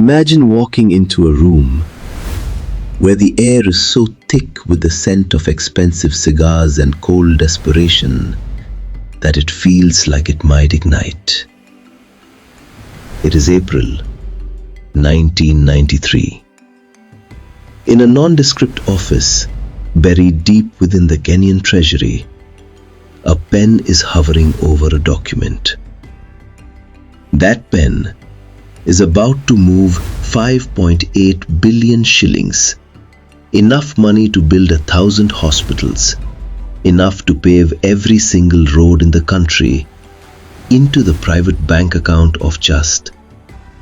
Imagine walking into a room where the air is so thick with the scent of expensive cigars and cold desperation that it feels like it might ignite. It is April 1993. In a nondescript office buried deep within the Kenyan Treasury, a pen is hovering over a document. That pen is about to move 5.8 billion shillings, enough money to build 1,000 hospitals, enough to pave every single road in the country, into the private bank account of just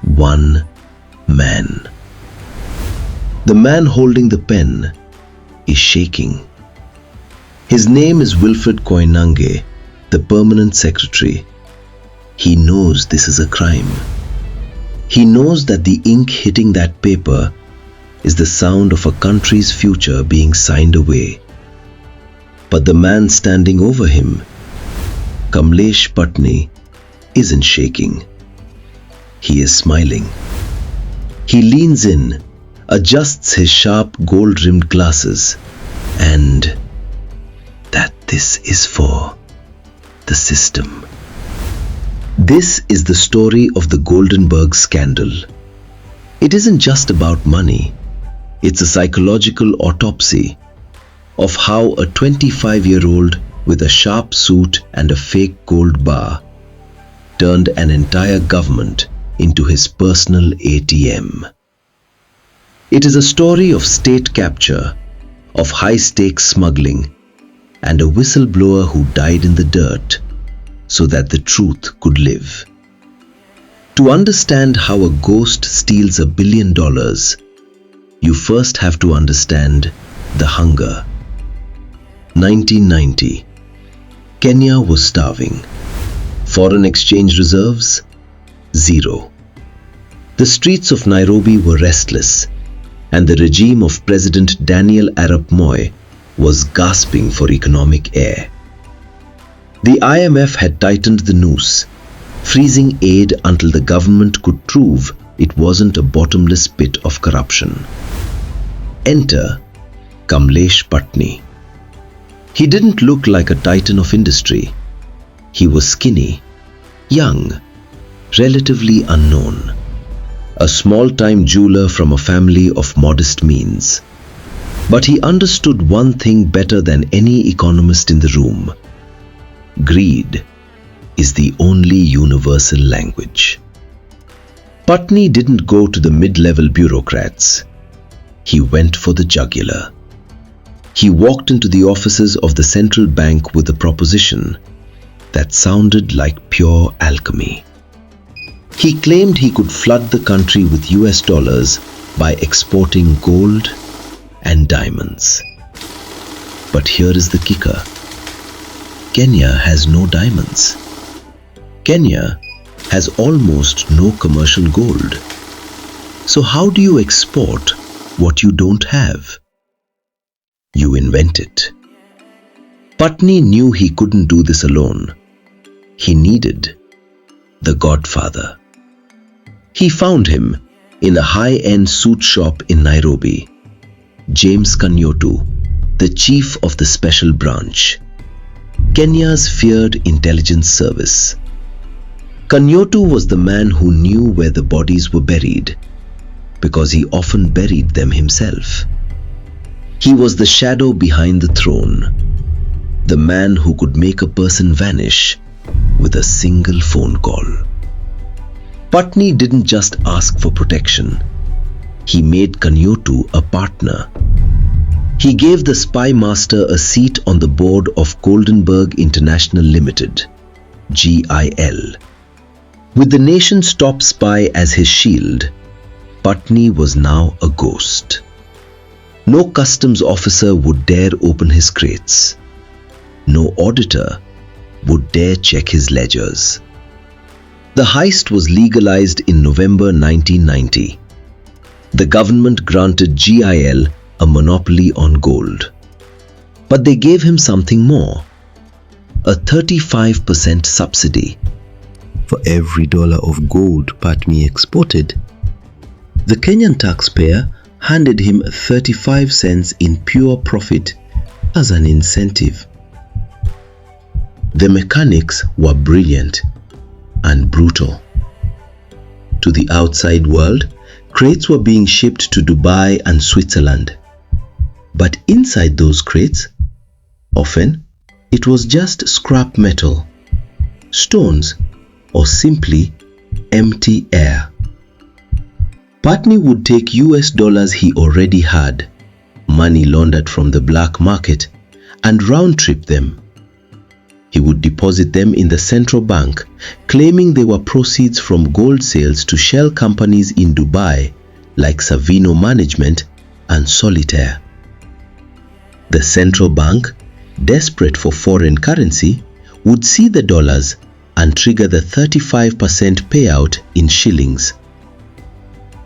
one man. The man holding the pen is shaking. His name is Wilfred Koinange, the permanent secretary. He knows this is a crime. He knows that the ink hitting that paper is the sound of a country's future being signed away. But the man standing over him, Kamlesh Pattni, isn't shaking. He is smiling. He leans in, adjusts his sharp gold-rimmed glasses, and that this is for the system. This is the story of the Goldenberg Scandal. It isn't just about money. It's a psychological autopsy of how a 25-year-old with a sharp suit and a fake gold bar turned an entire government into his personal ATM. It is a story of state capture, of high-stakes smuggling, and a whistleblower who died in the dirt so that the truth could live. To understand how a ghost steals $1 billion, you first have to understand the hunger. 1990. Kenya was starving. Foreign exchange reserves? Zero. The streets of Nairobi were restless, and the regime of President Daniel Arap Moi was gasping for economic air. The IMF had tightened the noose, freezing aid until the government could prove it wasn't a bottomless pit of corruption. Enter Kamlesh Pattni. He didn't look like a titan of industry. He was skinny, young, relatively unknown. A small-time jeweler from a family of modest means. But he understood one thing better than any economist in the room. Greed is the only universal language. Pattni didn't go to the mid-level bureaucrats. He went for the jugular. He walked into the offices of the central bank with a proposition that sounded like pure alchemy. He claimed he could flood the country with US dollars by exporting gold and diamonds. But here is the kicker. Kenya has no diamonds. Kenya has almost no commercial gold. So how do you export what you don't have? You invent it. Pattni knew he couldn't do this alone. He needed the Godfather. He found him in a high-end suit shop in Nairobi. James Kanyotu, the chief of the special branch, Kenya's feared intelligence service. Kanyotu was the man who knew where the bodies were buried, because he often buried them himself. He was the shadow behind the throne, the man who could make a person vanish with a single phone call. Pattni didn't just ask for protection. He made Kanyotu a partner. He gave the spy master a seat on the board of Goldenberg International Limited, GIL. With the nation's top spy as his shield, Pattni was now a ghost. No customs officer would dare open his crates. No auditor would dare check his ledgers. The heist was legalized in November 1990. The government granted GIL a monopoly on gold. But they gave him something more, a 35% subsidy. For every dollar of gold Pattni exported, The Kenyan taxpayer handed him 35 cents in pure profit as an incentive. The mechanics were brilliant and brutal. To the outside world, crates were being shipped to Dubai and Switzerland. But inside those crates, often it was just scrap metal, stones, or simply empty air. Pattni would take US dollars he already had, money laundered from the black market, and round-trip them. He would deposit them in the central bank, claiming they were proceeds from gold sales to shell companies in Dubai like Savino Management and Solitaire. The central bank, desperate for foreign currency, would see the dollars and trigger the 35% payout in shillings.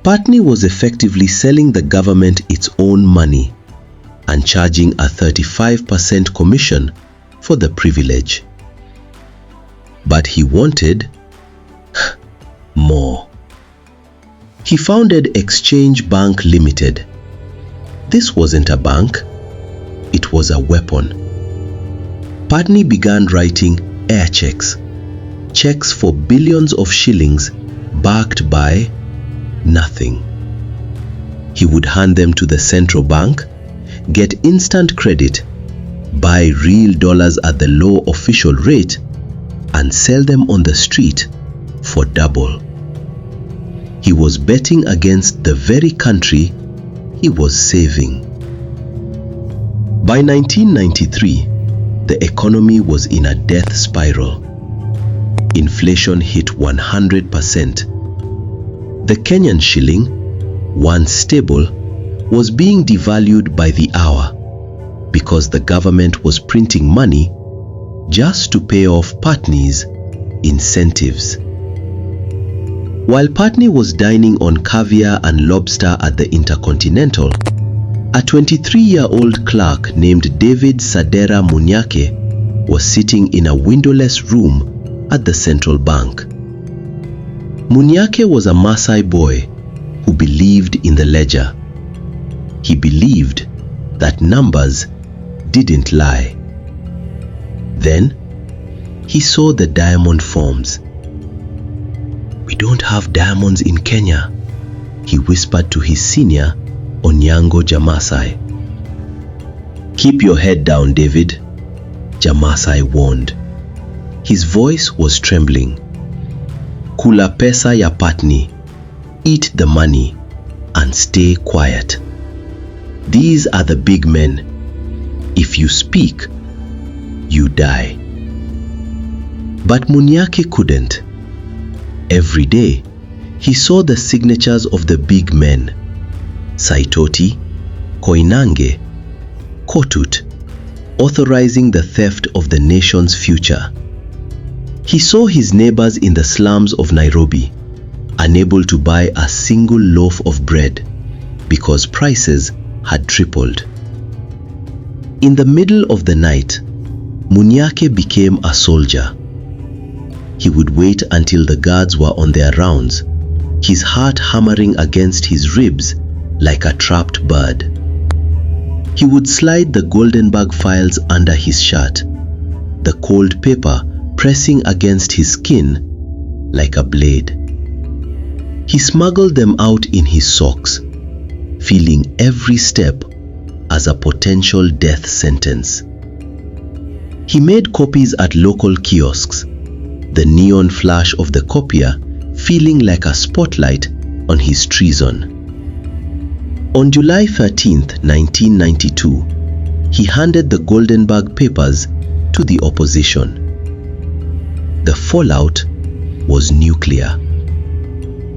Pattni was effectively selling the government its own money and charging a 35% commission for the privilege. But he wanted more. He founded Exchange Bank Limited. This wasn't a bank, it was a weapon. Pattni began writing air checks, checks for billions of shillings backed by nothing. He would hand them to the central bank, get instant credit, buy real dollars at the low official rate, and sell them on the street for double. He was betting against the very country he was saving. By 1993, the economy was in a death spiral. Inflation hit 100%. The Kenyan shilling, once stable, was being devalued by the hour because the government was printing money just to pay off Pattni's incentives. While Pattni was dining on caviar and lobster at the Intercontinental, a 23-year-old clerk named David Munyakei was sitting in a windowless room at the central bank. Munyakei was a Maasai boy who believed in the ledger. He believed that numbers didn't lie. Then he saw the diamond forms. "We don't have diamonds in Kenya," he whispered to his senior, Onyango Jamasai. "Keep your head down, David," Jamasai warned. His voice was trembling. "Kula pesa ya Pattni, eat the money and stay quiet. These are the big men. If you speak, you die." But Munyakei couldn't. Every day, he saw the signatures of the big men: Saitoti, Koinange, Kotut, authorizing the theft of the nation's future. He saw his neighbors in the slums of Nairobi, unable to buy a single loaf of bread because prices had tripled. In the middle of the night, Munyakei became a soldier. He would wait until the guards were on their rounds, his heart hammering against his ribs like a trapped bird. He would slide the Goldenberg files under his shirt, the cold paper pressing against his skin like a blade. He smuggled them out in his socks, feeling every step as a potential death sentence. He made copies at local kiosks, the neon flash of the copier feeling like a spotlight on his treason. On July 13, 1992, he handed the Goldenberg papers to the opposition. The fallout was nuclear.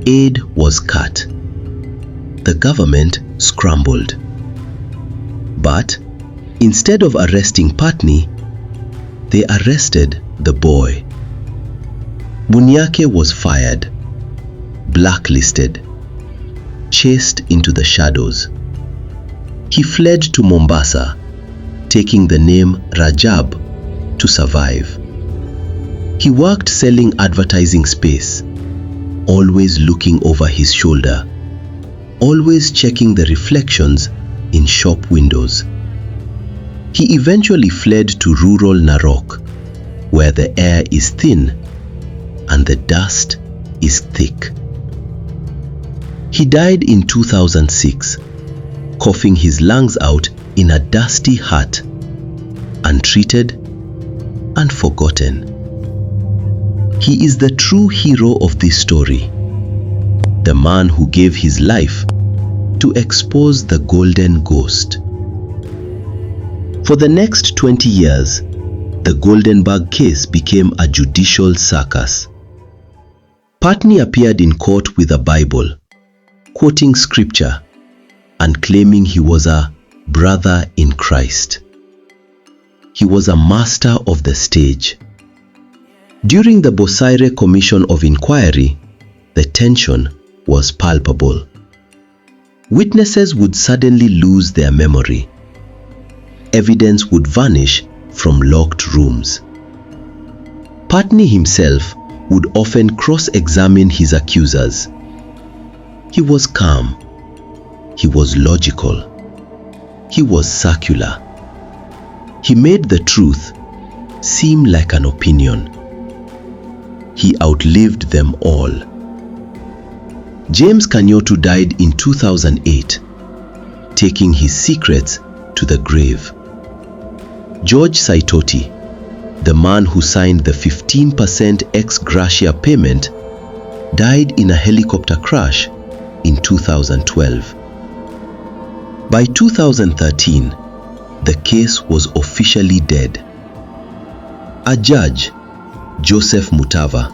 Aid was cut. The government scrambled. But instead of arresting Pattni, they arrested the boy. Munyakei was fired, blacklisted, chased into the shadows. He fled to Mombasa, taking the name Rajab to survive. He worked selling advertising space, always looking over his shoulder. always checking the reflections in shop windows. He eventually fled to rural Narok, where the air is thin and the dust is thick. He died in 2006, coughing his lungs out in a dusty hut, untreated and forgotten. He is the true hero of this story, the man who gave his life to expose the golden ghost. For the next 20 years, the Goldenberg case became a judicial circus. Pattni appeared in court with a Bible, quoting scripture and claiming he was a brother in Christ. He was a master of the stage. During the Bosire Commission of Inquiry, the tension was palpable. Witnesses would suddenly lose their memory. Evidence would vanish from locked rooms. Pattni himself would often cross-examine his accusers. He was calm. He was logical. He was circular. He made the truth seem like an opinion. He outlived them all. James Kanyotu died in 2008, taking his secrets to the grave. George Saitoti, the man who signed the 15% ex gratia payment, died in a helicopter crash in 2012. By 2013, the case was officially dead. A judge, Joseph Mutava,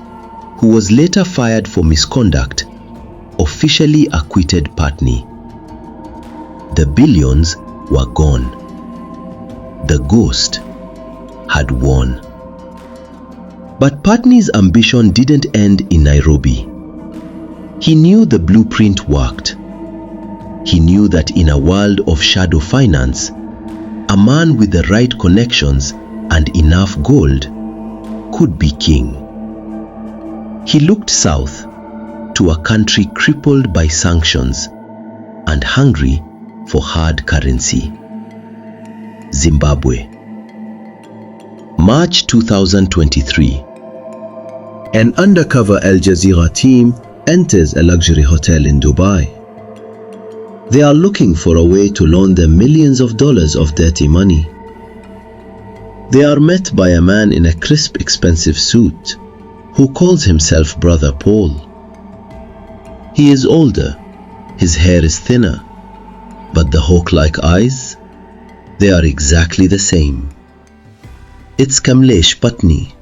who was later fired for misconduct, officially acquitted Pattni. The billions were gone. The ghost had won. But Pattni's ambition didn't end in Nairobi. He knew the blueprint worked. He knew that in a world of shadow finance, a man with the right connections and enough gold could be king. He looked south to a country crippled by sanctions and hungry for hard currency. Zimbabwe. March 2023. An undercover Al Jazeera team enters a luxury hotel in Dubai. They are looking for a way to launder millions of dollars of dirty money. They are met by a man in a crisp, expensive suit who calls himself Brother Paul. He is older, his hair is thinner, but the hawk-like eyes, they are exactly the same. It's Kamlesh Pattni.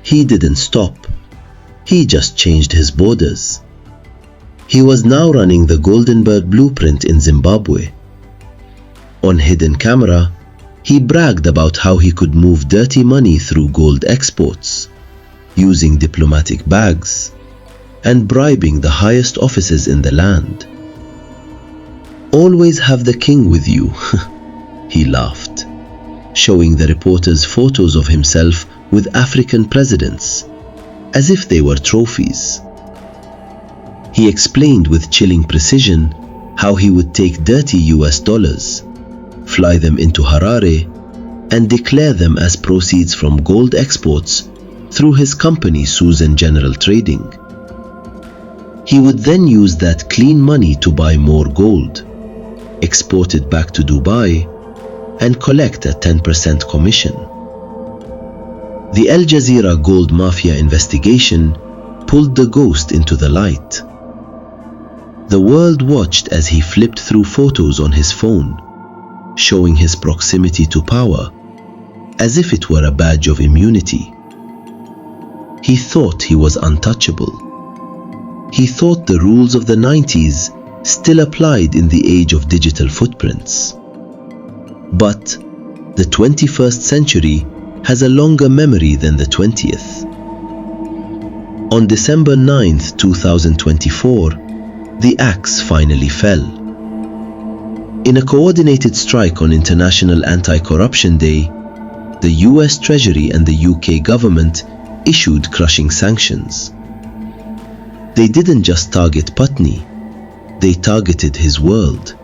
He didn't stop. He just changed his borders. He was now running the Goldenberg blueprint in Zimbabwe. On hidden camera, he bragged about how he could move dirty money through gold exports, using diplomatic bags, and bribing the highest offices in the land. Always have the king with you, he laughed, showing the reporters photos of himself with African presidents, as if they were trophies. He explained with chilling precision how he would take dirty US dollars, fly them into Harare, and declare them as proceeds from gold exports through his company Susan General Trading. He would then use that clean money to buy more gold, export it back to Dubai, and collect a 10% commission. The Al Jazeera Gold Mafia investigation pulled the ghost into the light. The world watched as he flipped through photos on his phone, showing his proximity to power as if it were a badge of immunity. He thought he was untouchable. He thought the rules of the 90s still applied in the age of digital footprints. But the 21st century has a longer memory than the 20th. On December 9th, 2024, the axe finally fell. In a coordinated strike on International Anti-Corruption Day, the US Treasury and the UK government issued crushing sanctions. They didn't just target Pattni, They targeted his world.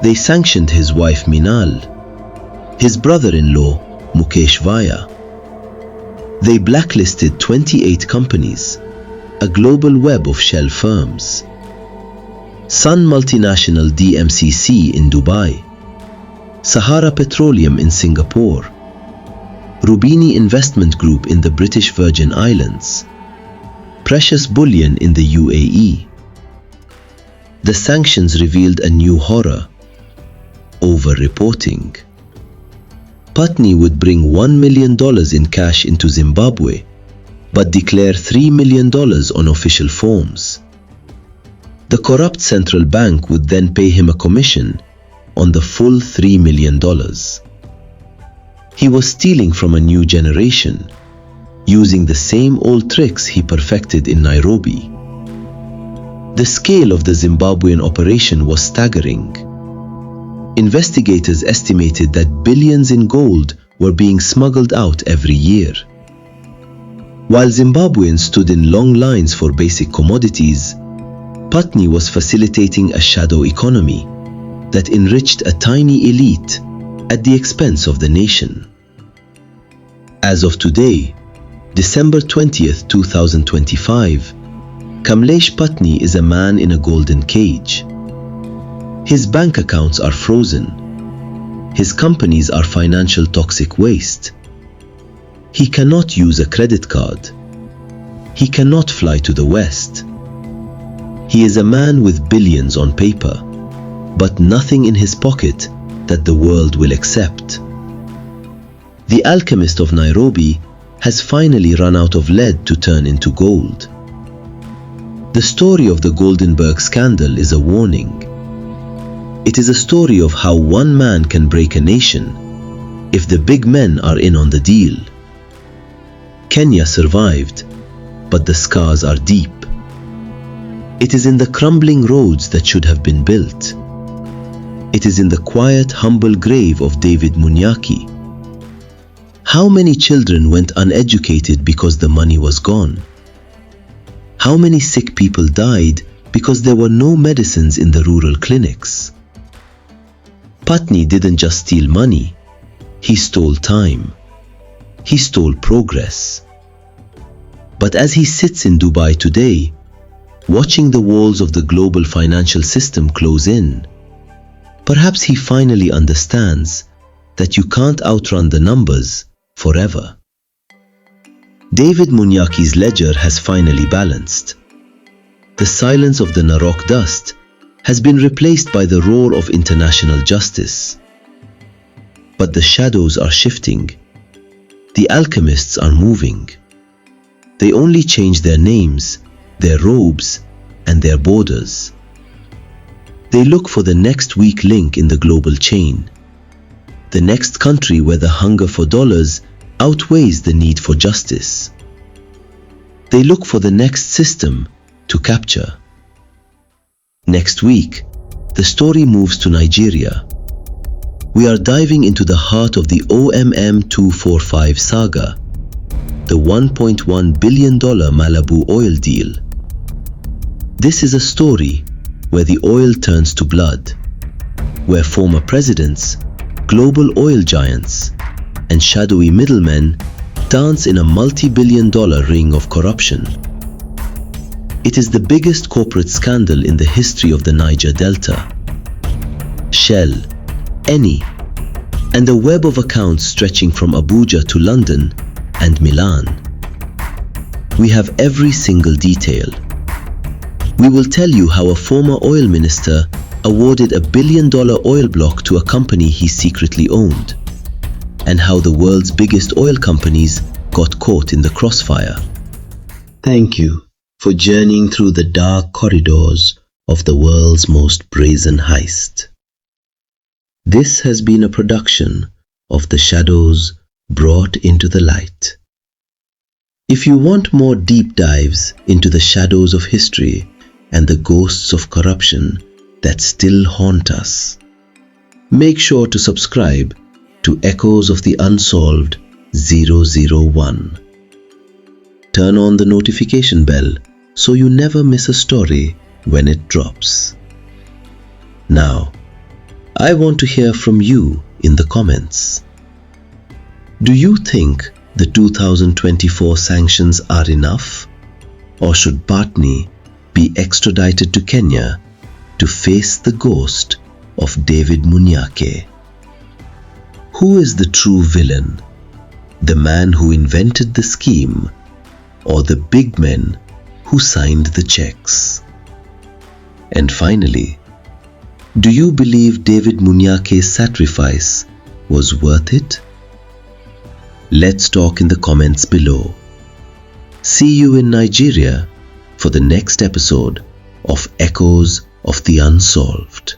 They sanctioned his wife Minal, his brother-in-law Mukesh Vaya. They blacklisted 28 companies, a global web of shell firms. Sun Multinational DMCC in Dubai, Sahara Petroleum in Singapore, Rubini Investment Group in the British Virgin Islands, Precious Bullion in the UAE. The sanctions revealed a new horror: over-reporting. Pattni would bring $1 million in cash into Zimbabwe, but declare $3 million on official forms. The corrupt central bank would then pay him a commission on the full $3 million. He was stealing from a new generation, using the same old tricks he perfected in Nairobi. The scale of the Zimbabwean operation was staggering. Investigators estimated that billions in gold were being smuggled out every year. While Zimbabweans stood in long lines for basic commodities, Pattni was facilitating a shadow economy that enriched a tiny elite at the expense of the nation. As of today, December 20th, 2025, Kamlesh Pattni is a man in a golden cage. His bank accounts are frozen. His companies are financial toxic waste. He cannot use a credit card. He cannot fly to the West. He is a man with billions on paper, but nothing in his pocket that the world will accept. The Alchemist of Nairobi has finally run out of lead to turn into gold. The story of the Goldenberg Scandal is a warning. It is a story of how one man can break a nation if the big men are in on the deal. Kenya survived, but the scars are deep. It is in the crumbling roads that should have been built. It is in the quiet, humble grave of David Munyakei. How many children went uneducated because the money was gone? How many sick people died because there were no medicines in the rural clinics? Pattni didn't just steal money, he stole time. He stole progress. But as he sits in Dubai today, watching the walls of the global financial system close in, perhaps he finally understands that you can't outrun the numbers forever. David Munyakei's ledger has finally balanced. The silence of the Narok dust has been replaced by the roar of international justice. But the shadows are shifting. The alchemists are moving. They only change their names, their robes, and their borders. They look for the next weak link in the global chain, the next country where the hunger for dollars outweighs the need for justice. They look for the next system to capture. Next week, the story moves to Nigeria. We are diving into the heart of the OMM 245 saga, the $1.1 billion Malibu oil deal. This is a story where the oil turns to blood, where former presidents, global oil giants, and shadowy middlemen dance in a multi-billion-dollar ring of corruption. It is the biggest corporate scandal in the history of the Niger Delta. Shell, Eni, and a web of accounts stretching from Abuja to London and Milan. We have every single detail. We will tell you how a former oil minister awarded a billion-dollar oil block to a company he secretly owned, and how the world's biggest oil companies got caught in the crossfire. Thank you for journeying through the dark corridors of the world's most brazen heist. This has been a production of The Shadows Brought into the Light. If you want more deep dives into the shadows of history and the ghosts of corruption that still haunt us, make sure to subscribe to Echoes of the Unsolved 001. Turn on the notification bell so you never miss a story when it drops. Now, I want to hear from you in the comments. Do you think the 2024 sanctions are enough, or should Pattni be extradited to Kenya to face the ghost of David Munyakei? Who is the true villain? The man who invented the scheme, or the big men who signed the checks? And finally, do you believe David Munyakei's sacrifice was worth it? Let's talk in the comments below. See you in Nigeria for the next episode of Echoes of the Unsolved.